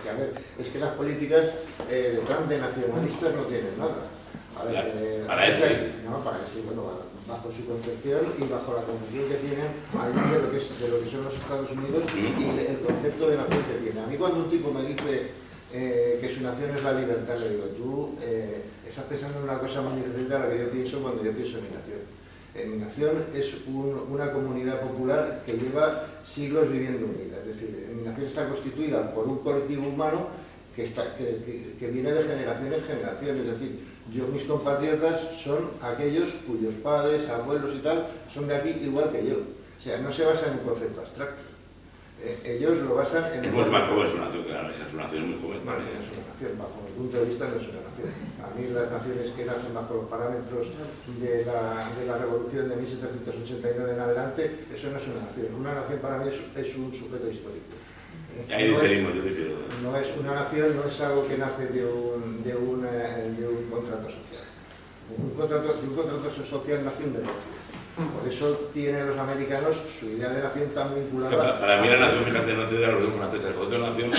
que a ver, es que las políticas de Trump de nacionalistas no tienen nada. A ver, para él sí. No, para él sí, bueno, bajo su concepción y bajo la concepción que tienen de lo que son los Estados Unidos y el concepto de nación que tiene. A mí cuando un tipo me dice que su nación es la libertad, le digo, tú estás pensando en una cosa muy diferente a la que yo pienso cuando yo pienso en mi nación. Mi nación es una comunidad popular que lleva siglos viviendo unida, es decir, mi nación está constituida por un colectivo humano que viene de generación en generación, es decir, mis compatriotas son aquellos cuyos padres, abuelos y tal son de aquí igual que yo, o sea, no se basa en un concepto abstracto. Ellos lo basan en... Es muy más joven su nación, claro, su nación es muy joven. No, es una nación, bajo mi punto de vista no es una nación. A mí las naciones que nacen bajo los parámetros de la revolución de 1789 en adelante, eso no es una nación. Una nación para mí es un sujeto histórico. Ahí diferimos, yo difiero. No es una nación, no es algo que nace de un contrato social. Un contrato social nace un negocio. Por eso tienen los americanos su idea de nación tan vinculada. Para mí la nación, fíjate, nace de la Revolución Francesa. Otra nación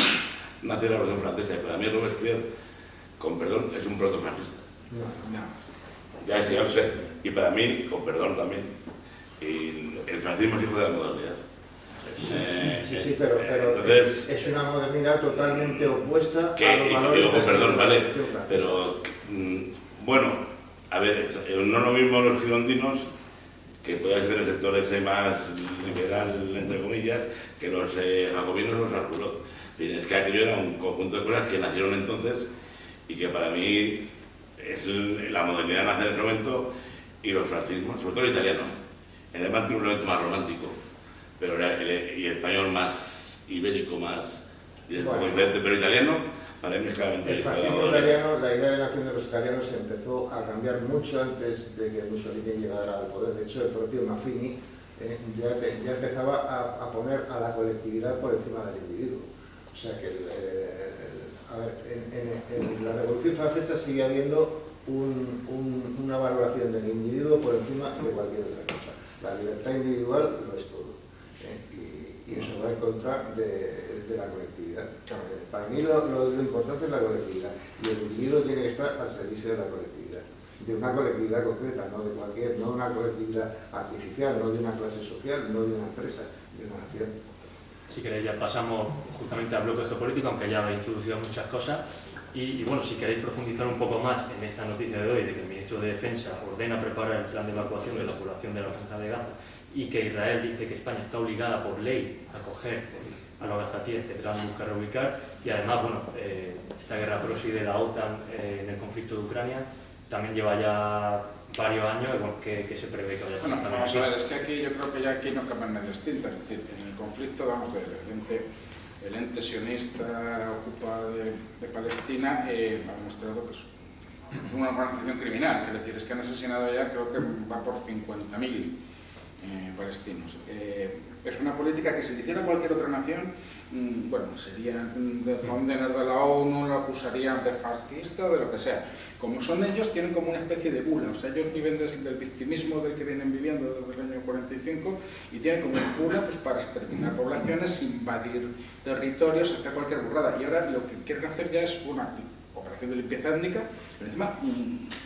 nace de la Revolución Francesa. Y para mí Robespierre, con perdón, es un protofascista. No. Ya lo sé. Y para mí, con perdón también, el fascismo es hijo de la modernidad. Sí, pero entonces, es una modernidad totalmente opuesta a los valores con perdón, vale. Pero, bueno, a ver, no lo mismo los girondinos, que puede ser el sector ese más liberal, entre comillas, que los jacobinos o los Arculot. Es que aquello era un conjunto de cosas que nacieron entonces y que para mí la modernidad nace en ese momento y los fascismos, sobre todo el italiano. El alemán tiene un elemento más romántico, pero y el español más ibérico, más diferente, pero el italiano para mí es claramente el fascismo italiano, la idea de nación de los italianos se empezó a cambiar mucho antes de que Mussolini llegara al poder. De hecho, el propio Mazzini ya empezaba a poner a la colectividad por encima del individuo. O sea que, en la Revolución Francesa sigue habiendo una valoración del individuo por encima de cualquier otra cosa. La libertad individual lo es todo. Y eso va en contra de la colectividad. Para mí lo importante es la colectividad y el individuo tiene que estar al servicio de la colectividad, de una colectividad concreta, no una colectividad artificial, no de una clase social, no de una empresa, de una nación. Si queréis ya pasamos justamente al bloque geopolítico, aunque ya habéis introducido muchas cosas. Y bueno, si queréis profundizar un poco más en esta noticia de hoy, de que el ministro de Defensa ordena preparar el plan de evacuación de la población de la Franja de Gaza y que Israel dice que España está obligada por ley a acoger a los gazatíes que tratan de buscar reubicar, y además, bueno, esta guerra proxy de la OTAN en el conflicto de Ucrania también lleva ya varios años, que se prevé que vaya a pasar. Bueno, vamos a ver, es que aquí yo creo que ya aquí no cambian nada distinto, es decir, en el conflicto, vamos a ver, el ente sionista ocupa de Palestina ha demostrado que es una organización criminal, es decir, es que han asesinado ya, creo que va por 50.000 palestinos. Es una política que si le hiciera cualquier otra nación, bueno, serían de condenar de la ONU, lo acusarían de fascista o de lo que sea. Como son ellos, tienen como una especie de bula, o sea, ellos viven del victimismo del que vienen viviendo desde el año 45 y tienen como una bula pues, para exterminar poblaciones, invadir territorios, hacer cualquier burrada. Y ahora lo que quieren hacer ya es una operación de limpieza étnica, pero encima,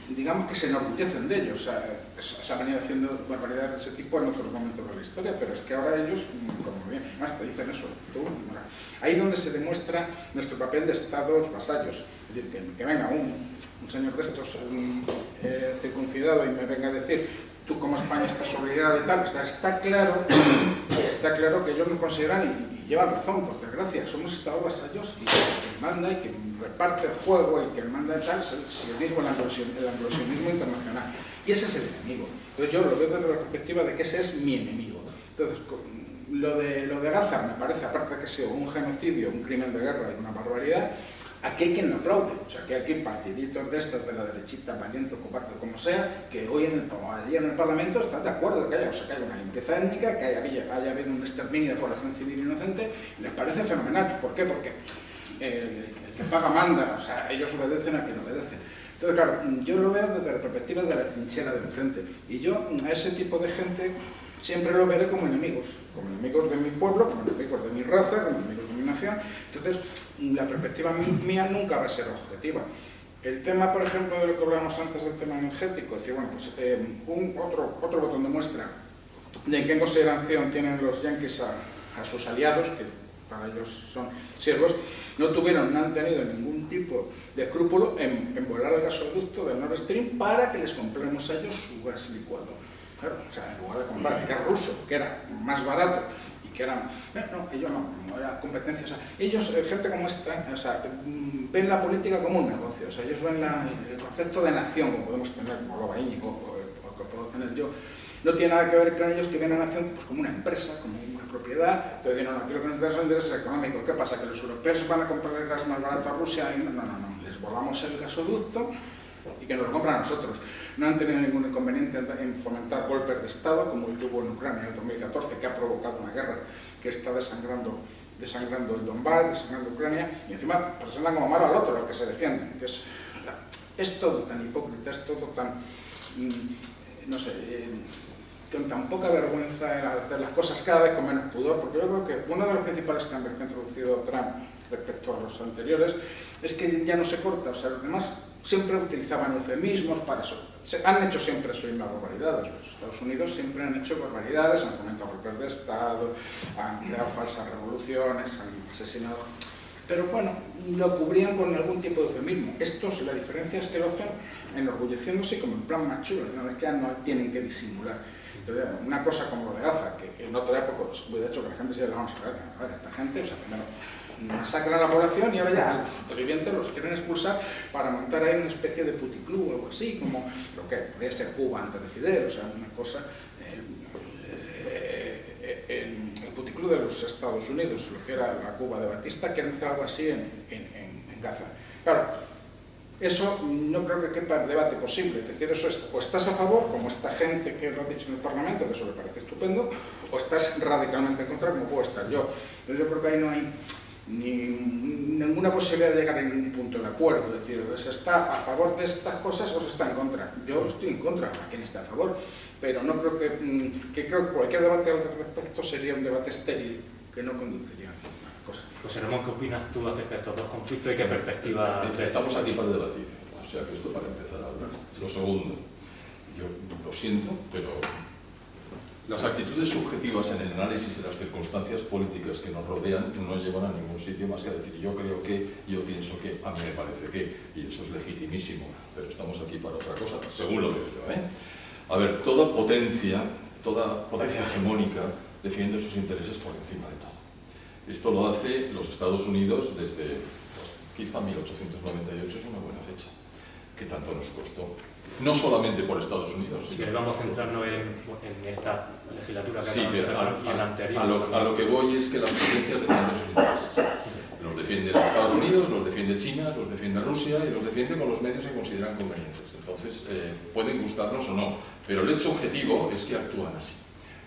digamos que se enorgullecen de ellos. O sea, se han venido haciendo barbaridades de ese tipo en otros momentos de la historia, pero es que ahora ellos, como bien, más te dicen eso. Ahí es donde se demuestra nuestro papel de estados vasallos. Es decir, que venga un señor de estos circuncidado y me venga a decir tú como España estás obligada y tal, está claro que ellos lo consideran y llevan razón, por desgracia, somos estados vasallos y quien manda y quien reparte el juego y quien manda y tal es el sionismo, el anglosionismo internacional. Y ese es el enemigo. Entonces yo lo veo desde la perspectiva de que ese es mi enemigo. Entonces, lo de Gaza me parece, aparte de que sea un genocidio, un crimen de guerra y una barbaridad, aquí hay quien lo aplaude, o sea, que aquí hay partiditos de estos, de la derechita, valiente, cobarde, como sea, que hoy allí en el Parlamento están de acuerdo que haya una limpieza étnica, que haya habido un exterminio de población civil inocente, y les parece fenomenal. ¿Por qué? Porque el que paga manda, o sea, ellos obedecen a quien obedece. Entonces, claro, yo lo veo desde la perspectiva de la trinchera de enfrente, y yo a ese tipo de gente siempre lo veré como enemigos de mi pueblo, como enemigos de mi raza, como enemigos de mi dominación. Entonces, la perspectiva mía nunca va a ser objetiva. El tema, por ejemplo, de lo que hablábamos antes del tema energético, es decir, bueno, pues otro botón de muestra de en qué consideración tienen los yanquis a sus aliados, que para ellos son siervos, no han tenido ningún tipo de escrúpulo en volar el gasoducto del Nord Stream para que les compremos a ellos su gas licuado. Claro, o sea, en lugar de comprar el gas ruso, que era más barato, que eran, ellos no era competencia, o sea, ellos, gente como esta, o sea, ven la política como un negocio, o sea, ellos ven el concepto de nación, como podemos tener, como lo va Íñigo, o que puedo tener yo, no tiene nada que ver con ellos que ven a la nación pues, como una empresa, como una propiedad. Entonces dicen, no, quiero que nos interesa el interés económico. ¿Qué pasa? ¿Que los europeos van a comprar el gas más barato a Rusia? Y no, les volamos el gasoducto y que nos lo compran a nosotros. No han tenido ningún inconveniente en fomentar golpes de Estado, como el que hubo en Ucrania en 2014, que ha provocado una guerra que está desangrando el Donbass, desangrando Ucrania, y encima presentan como malo al otro, al que se defiende, que es todo tan hipócrita, es todo tan, no sé, con tan poca vergüenza en hacer las cosas cada vez con menos pudor, porque yo creo que uno de los principales cambios que ha introducido Trump respecto a los anteriores es que ya no se corta, o sea, los demás siempre utilizaban eufemismos para eso. Han hecho siempre eso y más barbaridades. Los Estados Unidos siempre han hecho barbaridades, han fomentado golpes de Estado, han creado falsas revoluciones, han asesinado. Pero bueno, lo cubrían con algún tipo de eufemismo. Estos, la diferencia es que lo hacen enorgulleciéndose como en plan más chulo, es que ya no tienen que disimular. Entonces, una cosa como lo de Gaza, que en otra época pues, hubiera hecho que la gente se la vamos a ver, esta gente, o sea, primero masacran a la población y ahora ya a los supervivientes los quieren expulsar para montar ahí una especie de puticlub o algo así, como lo que podía ser Cuba antes de Fidel, o sea, una cosa, el puticlub de los Estados Unidos, lo que era la Cuba de Batista, quieren hacer algo así en Gaza. Claro, eso no creo que quepa debate posible, es decir, eso es, o estás a favor, como esta gente que lo ha dicho en el Parlamento, que eso me parece estupendo, o estás radicalmente en contra, como puedo estar yo. Pero yo creo que ahí no hay ninguna posibilidad de llegar a ningún punto de acuerdo, es decir, ¿se está a favor de estas cosas o se está en contra? Yo estoy en contra, a quien está a favor, pero no creo que cualquier debate al respecto sería un debate estéril que no conduciría a ninguna cosa. José Ramón, ¿qué opinas tú acerca de estos dos conflictos y qué perspectiva? Estamos aquí para debatir, o sea que esto para empezar a hablar. Lo segundo, yo lo siento, pero las actitudes subjetivas en el análisis de las circunstancias políticas que nos rodean no llevan a ningún sitio más que a decir yo creo que, yo pienso que, a mí me parece que, y eso es legitimísimo, pero estamos aquí para otra cosa, según lo veo yo. A ver, toda potencia hegemónica defiende sus intereses por encima de todo. Esto lo hace los Estados Unidos desde, quizá 1898 es una buena fecha, que tanto nos costó. No solamente por Estados Unidos. Si queremos centrarnos en esta legislatura que sí, pero y en la anterior. A lo que voy es que las potencias defienden sus intereses. Los defiende los Estados Unidos, los defiende China, los defiende Rusia y los defiende con los medios que consideran convenientes. Entonces, pueden gustarnos o no, pero el hecho objetivo es que actúan así.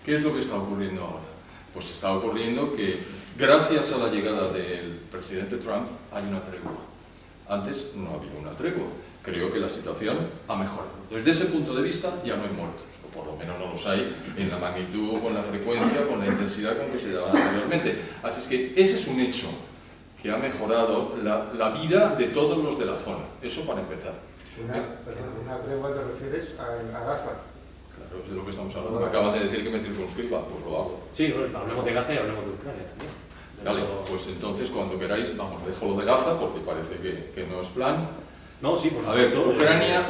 ¿Qué es lo que está ocurriendo ahora? Pues está ocurriendo que, gracias a la llegada del presidente Trump, hay una tregua. Antes no había una tregua. Creo que la situación ha mejorado. Desde ese punto de vista ya no hay muertos, o por lo menos no los hay en la magnitud, con la frecuencia, con la intensidad con que se daban anteriormente. Así es que ese es un hecho que ha mejorado la vida de todos los de la zona. Eso para empezar. ¿Una tregua te refieres a Gaza? Claro, es de lo que estamos hablando. Me acaban de decir que me circunscriba, pues lo hago. Sí, bueno, hablemos de Gaza y hablemos de Ucrania también. Vale, pues entonces cuando queráis, vamos, dejo lo de Gaza porque parece que no es plan. No, sí, por a ver, Ucrania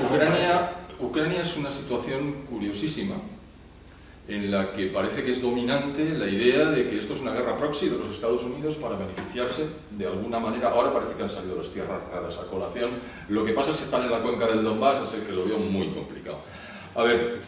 es una situación curiosísima en la que parece que es dominante la idea de que esto es una guerra proxy de los Estados Unidos para beneficiarse de alguna manera. Ahora parece que han salido las tierras raras a colación. Lo que pasa es que están en la cuenca del Donbass, así que lo veo muy complicado. A ver,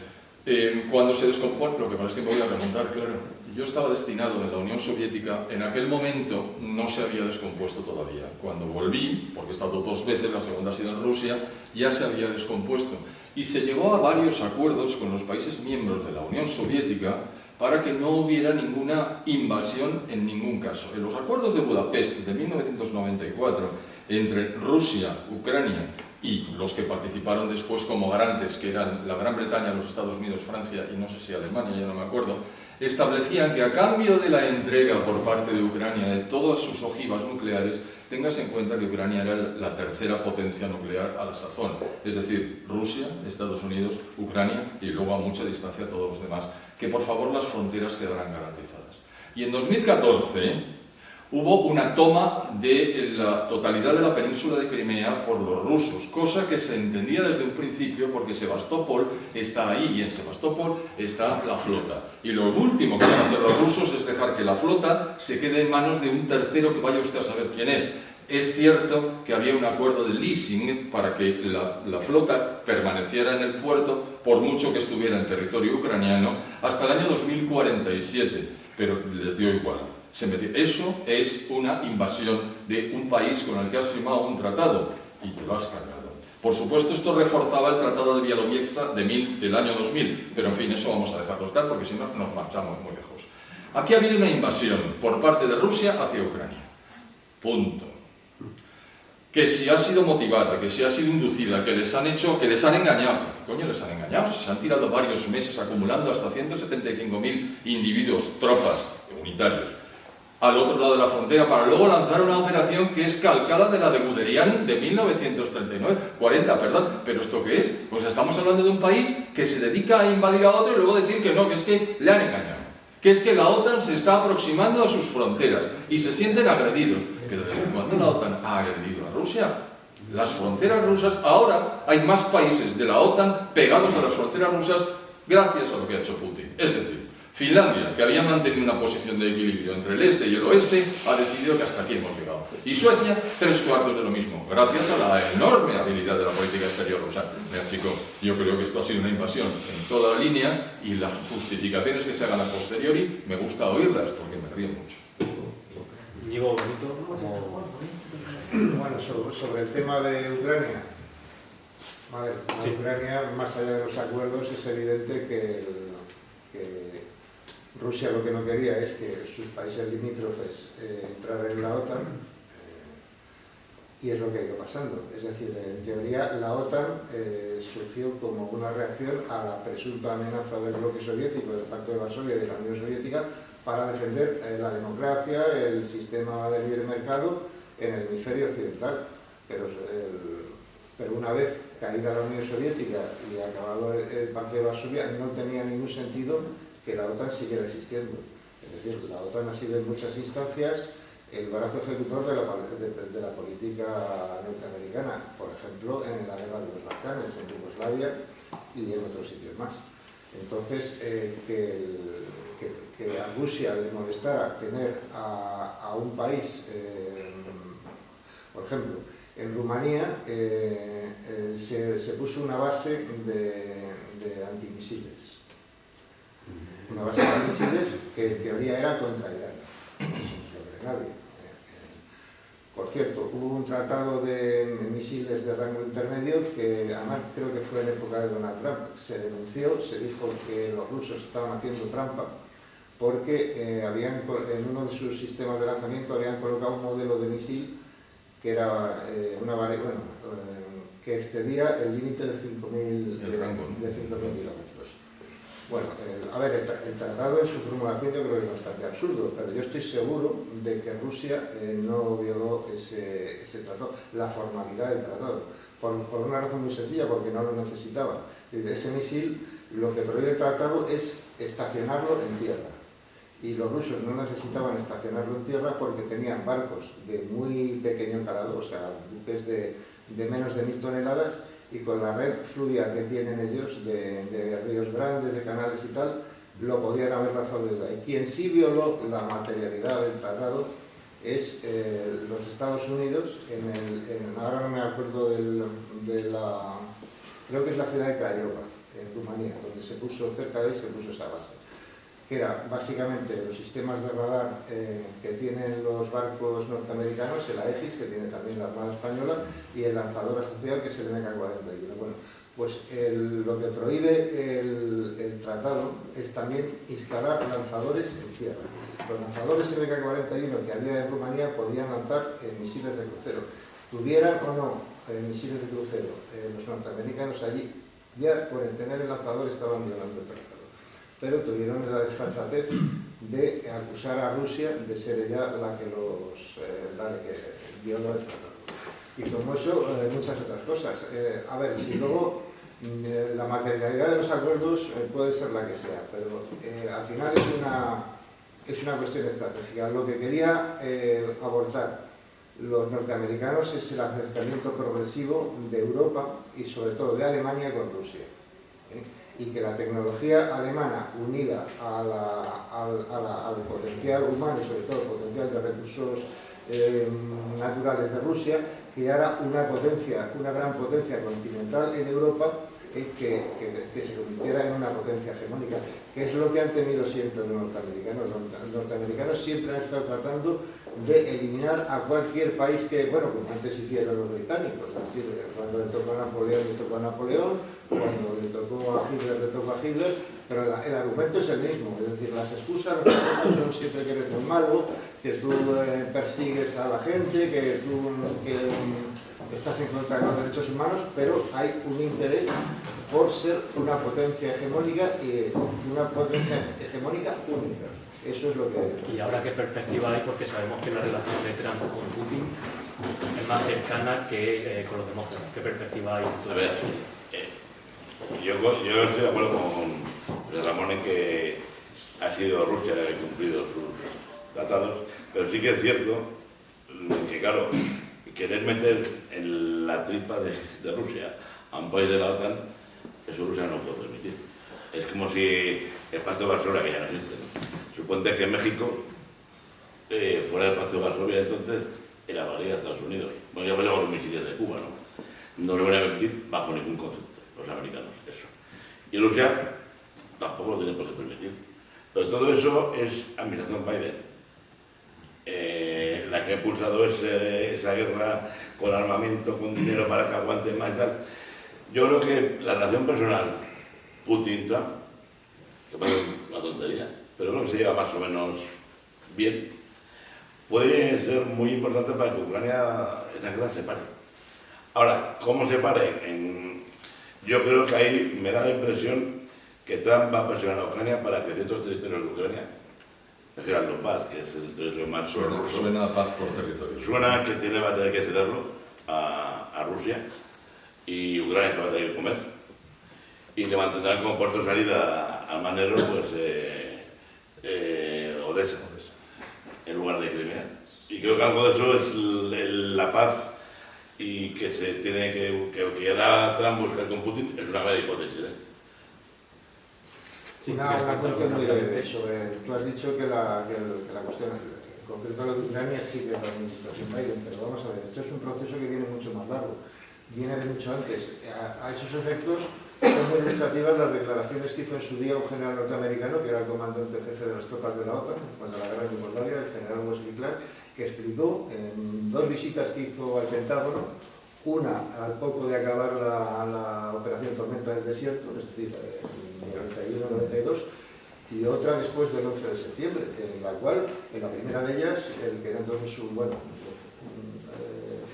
cuando se descompone, lo que pasa es que me voy a remontar, claro. Yo estaba destinado en la Unión Soviética, en aquel momento no se había descompuesto todavía. Cuando volví, porque he estado 2 veces, la segunda ha sido en Rusia, ya se había descompuesto. Y se llegó a varios acuerdos con los países miembros de la Unión Soviética para que no hubiera ninguna invasión en ningún caso. En los acuerdos de Budapest de 1994, entre Rusia, Ucrania y los que participaron después como garantes, que eran la Gran Bretaña, los Estados Unidos, Francia y no sé si Alemania, ya no me acuerdo, establecían que a cambio de la entrega por parte de Ucrania de todas sus ojivas nucleares, tengas en cuenta que Ucrania era la tercera potencia nuclear a la sazón, es decir, Rusia, Estados Unidos, Ucrania y luego a mucha distancia todos los demás, que por favor las fronteras quedaran garantizadas. Y en 2014 hubo una toma de la totalidad de la península de Crimea por los rusos, cosa que se entendía desde un principio porque Sebastopol está ahí y en Sebastopol está la flota. Y lo último que van a hacer los rusos es dejar que la flota se quede en manos de un tercero que vaya usted a saber quién es. Es cierto que había un acuerdo de leasing para que la flota permaneciera en el puerto por mucho que estuviera en territorio ucraniano hasta el año 2047, pero les dio igual. Eso es una invasión de un país con el que has firmado un tratado y te lo has cargado. Por supuesto, esto reforzaba el Tratado de Białowieża del año 2000, pero en fin, eso vamos a dejarlo estar porque si no nos marchamos muy lejos. Aquí ha habido una invasión por parte de Rusia hacia Ucrania. Punto. Que si ha sido motivada, que si ha sido inducida, que les han engañado. ¿Qué coño les han engañado? Se han tirado varios meses acumulando hasta 175.000 individuos, tropas, unitarios, al otro lado de la frontera, para luego lanzar una operación que es calcada de la de Guderian de 40, perdón. ¿Pero esto qué es? Pues estamos hablando de un país que se dedica a invadir a otro y luego decir que no, que es que le han engañado. Que es que la OTAN se está aproximando a sus fronteras y se sienten agredidos. Pero ¿desde cuándo la OTAN ha agredido a Rusia? Las fronteras rusas, ahora hay más países de la OTAN pegados a las fronteras rusas gracias a lo que ha hecho Putin. Es decir, Finlandia, que había mantenido una posición de equilibrio entre el este y el oeste, ha decidido que hasta aquí hemos llegado. Y Suecia, 3/4 de lo mismo, gracias a la enorme habilidad de la política exterior rusa. Mira, chicos, yo creo que esto ha sido una invasión en toda la línea y las justificaciones que se hagan a posteriori me gusta oírlas porque me río mucho. Diego Benito, Bueno, sobre el tema de Ucrania, a ver, Sí. Ucrania, más allá de los acuerdos, es evidente que Rusia lo que no quería es que sus países limítrofes entraran en la OTAN, y es lo que ha ido pasando. Es decir, en teoría la OTAN surgió como una reacción a la presunta amenaza del bloque soviético, del Pacto de Varsovia y de la Unión Soviética, para defender la democracia, el sistema de libre mercado en el hemisferio occidental. Pero una vez caída la Unión Soviética y acabado el Pacto de Varsovia, no tenía ningún sentido que la OTAN siguiera existiendo. Es decir, la OTAN ha sido en muchas instancias el brazo ejecutor de la política norteamericana, por ejemplo, en la guerra de los Balcanes, en Yugoslavia y en otros sitios más. Entonces, que a Rusia le molestara tener a un país, por ejemplo, en Rumanía se puso una base de antimisiles. Una base de antimisiles que en teoría era contra Irán. Eso no lo cree nadie. Por cierto, hubo un tratado de misiles de rango intermedio que además creo que fue en época de Donald Trump. Se denunció, se dijo que los rusos estaban haciendo trampa porque en uno de sus sistemas de lanzamiento habían colocado un modelo de misil que era que excedía el límite de 5.000 kilómetros. Bueno, a ver, el tratado en su formulación yo creo que es bastante absurdo, pero yo estoy seguro de que Rusia no violó ese tratado, la formalidad del tratado, por una razón muy sencilla, porque no lo necesitaba. Ese misil, lo que prohíbe el tratado es estacionarlo en tierra. Y los rusos no necesitaban estacionarlo en tierra porque tenían barcos de muy pequeño calado, o sea, buques de menos de 1.000 toneladas, y con la red fluvial que tienen ellos, de ríos grandes, de canales y tal, lo podían haber lanzado desde ahí. Quien sí violó la materialidad del tratado es los Estados Unidos, ahora no me acuerdo creo que es la ciudad de Craiova, en Rumanía, donde se puso, cerca de ahí se puso esa base, que era básicamente los sistemas de radar que tienen los barcos norteamericanos, el Aegis, que tiene también la Armada Española, y el lanzador asociado, que es el MK-41. Bueno, pues lo que prohíbe el tratado es también instalar lanzadores en tierra. Los lanzadores MK-41 que había en Rumanía podían lanzar misiles de crucero. Tuvieran o no misiles de crucero, los norteamericanos allí, ya por el tener el lanzador estaban violando el tratado. pero tuvieron la desfachatez de acusar a Rusia de ser ella la que violó el tratado. Y como eso, muchas otras cosas. A ver, si luego la materialidad de los acuerdos puede ser la que sea, pero al final es una cuestión estratégica. Lo que quería abordar los norteamericanos es el acercamiento progresivo de Europa y sobre todo de Alemania con Rusia. Y que la tecnología alemana unida al potencial humano y sobre todo el potencial de recursos naturales de Rusia creara una gran potencia continental en Europa que se convirtiera en una potencia hegemónica, que es lo que han tenido siempre los norteamericanos. Los norteamericanos siempre han estado tratando de eliminar a cualquier país que, bueno, como antes hicieron los británicos, es decir, cuando le tocó a Napoleón, le tocó a Napoleón, cuando le tocó a Hitler, le tocó a Hitler, pero el argumento es el mismo, es decir, las excusas son siempre que eres muy malo, que tú persigues a la gente, que tú estás en contra de los derechos humanos, pero hay un interés por ser una potencia hegemónica y una potencia hegemónica única. Eso es lo que hay. ¿Y ahora qué perspectiva hay? Porque sabemos que la relación de Trump con Putin es más cercana que con los demócratas. ¿Qué perspectiva hay? A ver, yo estoy de acuerdo con Ramón en que ha sido Rusia la que ha cumplido sus tratados, pero sí que es cierto que, claro, querer meter en la tripa de Rusia a un país de la OTAN, eso Rusia no lo puede permitir. Es como si el Pacto de Varsovia, que ya no existe, suponte que México fuera del Pacto de Varsovia, entonces era valía Estados Unidos. Bueno, ya veíamos los misiles de Cuba, ¿no? No lo van a permitir bajo ningún concepto, los americanos, eso. Y Rusia tampoco lo tiene por qué permitir. Pero todo eso es administración Biden. La que ha impulsado esa guerra con armamento, con dinero para que aguante más y tal. Yo creo que la relación personal Putin-Trump, que parece una tontería, pero creo que se lleva más o menos bien, puede ser muy importante para que Ucrania, esa guerra se pare. Ahora, ¿cómo se pare? Yo creo que ahí me da la impresión que Trump va a presionar a Ucrania para que ciertos territorios de Ucrania, prefiero al Donbass, que es el territorio más ruso, suena a paz por territorio. Suena que va a tener que cederlo a Rusia y Ucrania se va a tener que comer. Y le mantendrán como puerto de salida al Mar Negro, pues Odessa, en lugar de Crimea. Y creo que algo de eso es la paz y que se tiene que hará Trump buscar con Putin, es una mera hipótesis. Sí, una cuestión muy breve sobre. Tú has dicho que la cuestión, en concreto lo de Ucrania, sigue la administración Biden, pero vamos a ver, esto es un proceso que viene mucho más largo, viene de mucho antes. A esos efectos son muy ilustrativas las declaraciones que hizo en su día un general norteamericano, que era el comandante jefe de las tropas de la OTAN, cuando la guerra en Yugoslavia, el general Wesley Clark, que explicó en 2 visitas que hizo al Pentágono, una al poco de acabar la operación Tormenta del Desierto, es decir, 91-92, y otra después del 11 de septiembre, en la cual, en la primera de ellas, el que era entonces un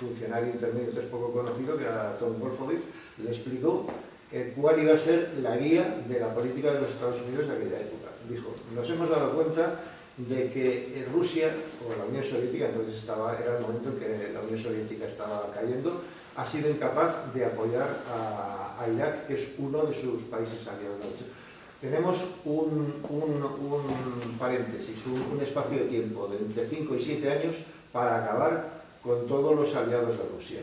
funcionario intermedio, entonces poco conocido, que era Tom Wolfowitz, le explicó cuál iba a ser la guía de la política de los Estados Unidos de aquella época. Dijo, nos hemos dado cuenta de que Rusia, o la Unión Soviética, entonces era el momento en que la Unión Soviética estaba cayendo, ha sido incapaz de apoyar a Irak, que es uno de sus países aliados. Tenemos un paréntesis, un espacio de tiempo de entre 5 y 7 años para acabar con todos los aliados de Rusia.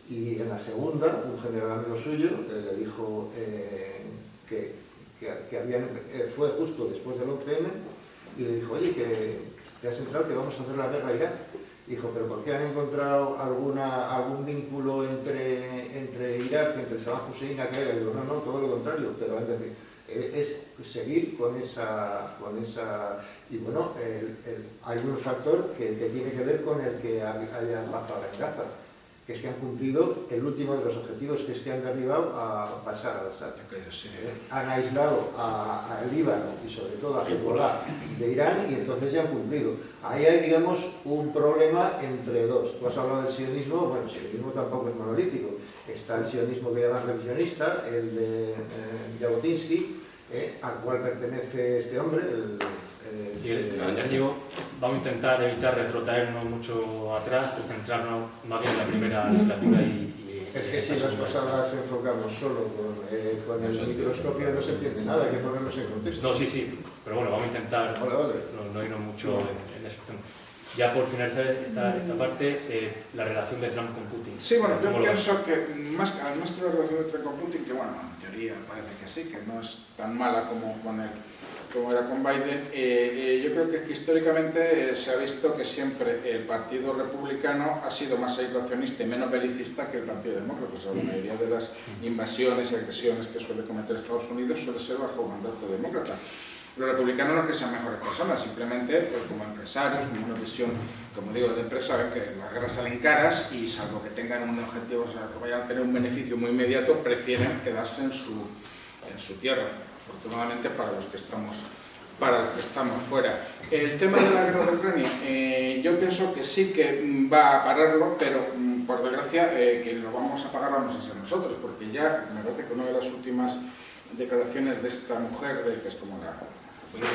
Y en la segunda, un general amigo suyo le dijo que fue justo después del 11M, y le dijo, oye, que te has enterado que vamos a hacer la guerra a Irak. Dijo, pero ¿por qué han encontrado algún vínculo entre Irak, entre Saddam Hussein y Al-Qaeda? Digo, no, todo lo contrario, pero es seguir con esa... Y bueno, hay un factor que tiene que ver con el que haya paz ahora en Gaza, que es que han cumplido el último de los objetivos, que es que han derribado a Bashar al-Assad. Han aislado al Líbano y sobre todo a Hezbollah de Irán, y entonces ya han cumplido. Ahí hay, digamos, un problema entre dos. Tú has hablado del sionismo, bueno, el sionismo tampoco es monolítico. Está el sionismo que llaman revisionista, el de Jabotinsky, al cual pertenece este hombre, Digo, vamos a intentar evitar retrotraernos mucho atrás, pues centrarnos más bien en la primera legislatura Es que si las cosas las enfocamos solo con el microscopio no se entiende nada, hay que ponernos en contexto. No, sí, pero bueno, vamos a intentar no irnos mucho en eso. Ya por finalizar esta parte, la relación de Trump con Putin. Sí, bueno, yo pienso que además que la relación de Trump con Putin, que bueno, en teoría parece que sí, que no es tan mala como era con Biden, yo creo que históricamente se ha visto que siempre el Partido Republicano ha sido más aislacionista y menos belicista que el Partido Demócrata. O sea, la mayoría de las invasiones y agresiones que suele cometer Estados Unidos suele ser bajo mandato demócrata. Los republicanos no es que sean mejores personas, simplemente pues, como empresarios, con una visión, como digo, de empresa, ven que las guerras salen caras y salvo que tengan un objetivo, o sea, que vayan a tener un beneficio muy inmediato, prefieren quedarse en su tierra, afortunadamente para los que estamos fuera. El tema de la guerra de Ucrania, yo pienso que sí que va a pararlo, pero por desgracia que lo vamos a pagar vamos a ser nosotros, porque ya me parece que una de las últimas declaraciones de esta mujer, que es como la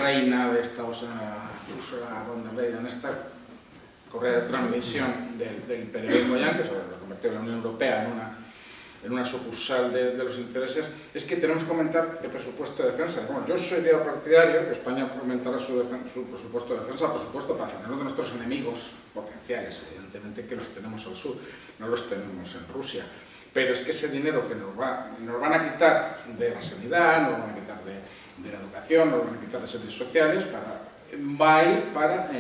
reina de Estados Unidos, Ursula von der Leyen, esta correa de transmisión del imperialismo yankee, sobre lo convertir la Unión Europea en una sucursal de los intereses, es que tenemos que aumentar el presupuesto de defensa. Bueno, yo sería partidario que España aumentara su presupuesto de defensa, por supuesto, para defendernos de nuestros enemigos potenciales, evidentemente que los tenemos al sur, no los tenemos en Rusia. Pero es que ese dinero que nos van a quitar de la sanidad, nos van a quitar de la educación, nos van a quitar de servicios sociales, va a ir para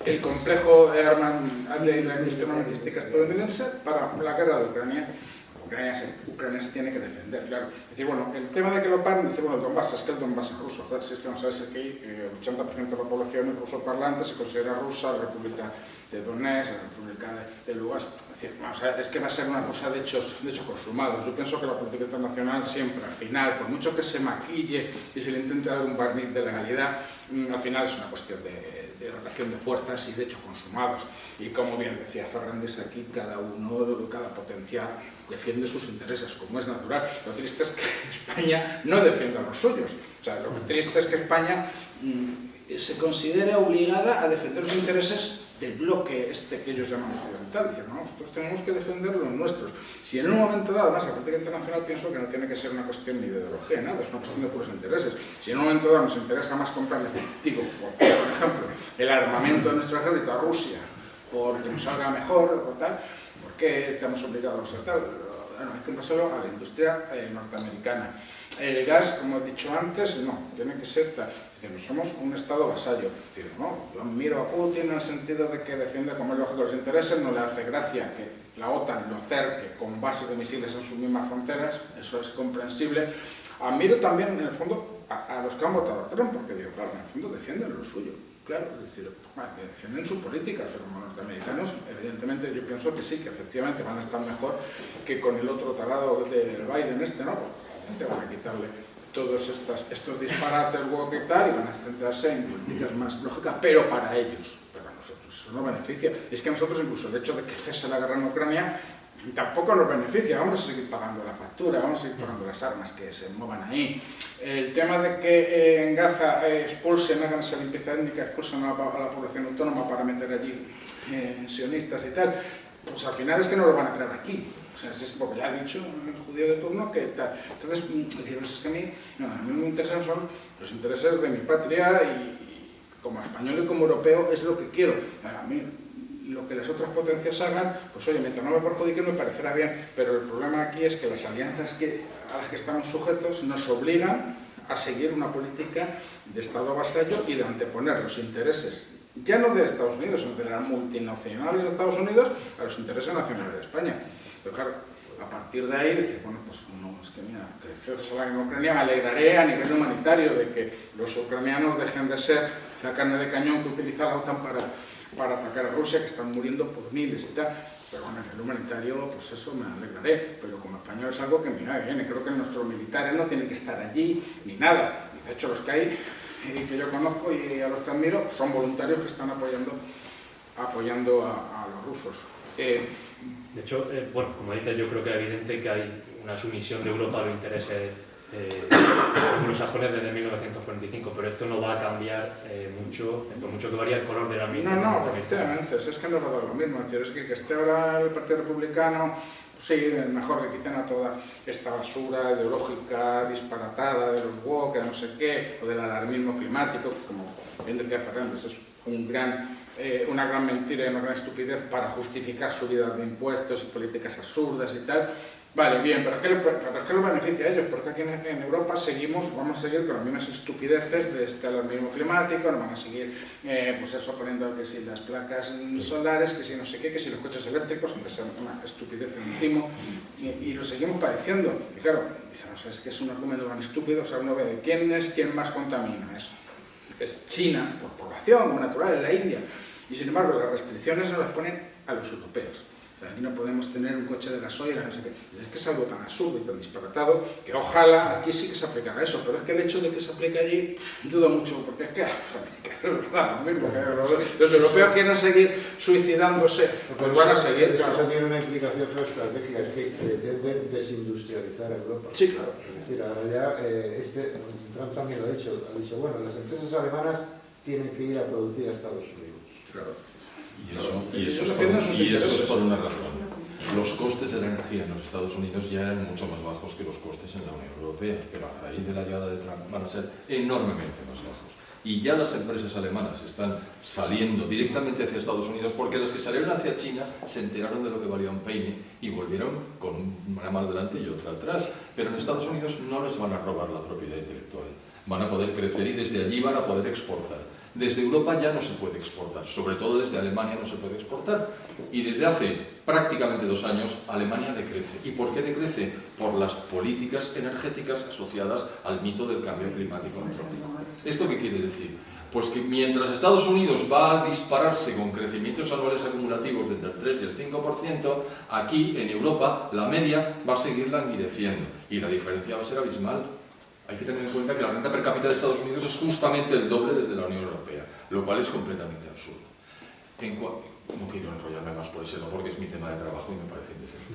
el complejo de la industria armamentística estadounidense para la guerra de Ucrania. Ucrania se tiene que defender, claro. Es decir, bueno, el tema de que lo paren, decir, bueno, el Donbass, es que el Donbass es ruso, joder, si es que vamos a ver si aquí el 80% de la población es ruso parlante, se considera rusa, la República de Donetsk, la República de Lugansk. Es decir, vamos a ver, es que va a ser una cosa de hechos consumados. Yo pienso que la política internacional siempre, al final, por mucho que se maquille y se le intente dar un barniz de legalidad, al final es una cuestión de relación de fuerzas y de hechos consumados. Y como bien decía Fernández, aquí cada potencia defiende sus intereses, como es natural. Lo triste es que España no defienda los suyos. O sea, lo triste es que España se considere obligada a defender los intereses del bloque que ellos llaman occidental. Dicen, no, nosotros tenemos que defender los nuestros. Si en un momento dado, además, la política internacional pienso que no tiene que ser una cuestión ni de ideología, nada, es una cuestión de puros intereses. Si en un momento dado nos interesa más comprarle, digo, por ejemplo, el armamento de nuestro ejército a Rusia, porque nos salga mejor o tal, ¿por qué estamos obligados a tal? Bueno, hay que comprárselo a la industria norteamericana. El gas, como he dicho antes, no, tiene que ser tal. Dicen, somos un Estado vasallo. Digo, no, yo miro a Putin en el sentido de que defiende como es lógico los intereses, no le hace gracia que la OTAN lo cerque con bases de misiles en sus mismas fronteras, eso es comprensible. Admiro también, en el fondo, a los que han votado a Trump, porque digo, claro, en el fondo defienden lo suyo. Claro, es decir, defienden su política, o sea, como norteamericanos, evidentemente yo pienso que sí, que efectivamente van a estar mejor que con el otro tarado del Biden ¿no? Porque van a quitarle todos estos disparates woke y tal, y van a centrarse en políticas más lógicas, pero para ellos, pero a nosotros eso no beneficia. Es que a nosotros incluso el hecho de que cese la guerra en Ucrania tampoco nos beneficia, vamos a seguir pagando la factura, vamos a seguir pagando las armas que se muevan ahí. El tema de que en Gaza hagan esa limpieza étnica, expulsen a la población autónoma para meter allí sionistas y tal, pues al final es que no lo van a traer aquí. O sea, es porque ya ha dicho el judío de turno que tal. Entonces, es que a mí me interesan son los intereses de mi patria y como español y como europeo es lo que quiero. A mí lo que las otras potencias hagan, pues oye, mientras no me perjudiquen me parecerá bien, pero el problema aquí es que las alianzas a las que estamos sujetos nos obligan a seguir una política de Estado vasallo y de anteponer los intereses, ya no de Estados Unidos, sino de las multinacionales de Estados Unidos, a los intereses nacionales de España. Pero claro, a partir de ahí decir, bueno, pues no, es que mira, que cese la guerra en Ucrania, me alegraré a nivel humanitario de que los ucranianos dejen de ser la carne de cañón que utiliza la OTAN para atacar a Rusia, que están muriendo por miles y tal. Pero bueno, a nivel humanitario, pues eso me alegraré. Pero como español es algo que me viene. Creo que nuestros militares no tienen que estar allí ni nada. Y de hecho los que hay, que yo conozco y a los que admiro, son voluntarios que están apoyando a los rusos. De hecho, bueno, como dices, yo creo que es evidente que hay una sumisión de Europa a los intereses anglosajones desde 1945, pero esto no va a cambiar mucho, por mucho que varíe el color de la misma. No, efectivamente, es que no va a dar lo mismo. Es decir, es que esté ahora el Partido Republicano, pues sí, es mejor que quiten a toda esta basura ideológica disparatada de los woke, de no sé qué, o del alarmismo climático, que como bien decía Fernández, es una gran mentira y una gran estupidez para justificar subidas de impuestos y políticas absurdas y tal. Vale, bien, pero ¿qué les beneficia a ellos? Porque aquí en Europa vamos a seguir con las mismas estupideces de este alarmismo climático, nos van a seguir, pues eso, poniendo que si las placas solares, que si no sé qué, que si los coches eléctricos, aunque sea una estupidez encima, y lo seguimos padeciendo. Y claro, dicen, o sea, es que es un argumento tan estúpido, o sea, uno ve de quién más contamina. Es China, por población, como natural, en la India. Y sin embargo, las restricciones se las ponen a los europeos. Aquí no podemos tener un coche de gasoil, no sé qué. Es que es algo tan absurdo y tan disparatado que ojalá aquí sí que se aplicara eso, pero es que el hecho de que se aplique allí dudo mucho, porque es que, es verdad, lo mismo que los europeos quieren seguir suicidándose, pues van a seguir. Eso tiene una implicación geoestratégica, es que pretenden desindustrializar a Europa. Sí, claro. Es decir, ahora ya, Trump también lo ha dicho, bueno, las empresas alemanas tienen que ir a producir a Estados Unidos. Claro. Y eso es por una razón. Los costes de la energía en los Estados Unidos ya eran mucho más bajos que los costes en la Unión Europea, pero a raíz de la llegada de Trump van a ser enormemente más bajos. Y ya las empresas alemanas están saliendo directamente hacia Estados Unidos porque las que salieron hacia China se enteraron de lo que valía un peine y volvieron con una mano delante y otra atrás. Pero en Estados Unidos no les van a robar la propiedad intelectual. Van a poder crecer y desde allí van a poder exportar. Desde Europa ya no se puede exportar, sobre todo desde Alemania no se puede exportar. Y desde hace prácticamente 2 años Alemania decrece. ¿Y por qué decrece? Por las políticas energéticas asociadas al mito del cambio climático antrópico. ¿Esto qué quiere decir? Pues que mientras Estados Unidos va a dispararse con crecimientos anuales acumulativos de entre el 3 y el 5%, aquí en Europa la media va a seguir languideciendo y la diferencia va a ser abismal. Hay que tener en cuenta que la renta per cápita de Estados Unidos es justamente el doble desde la Unión Europea, lo cual es completamente absurdo. No quiero enrollarme más por ese, no, porque es mi tema de trabajo y me parece indecente.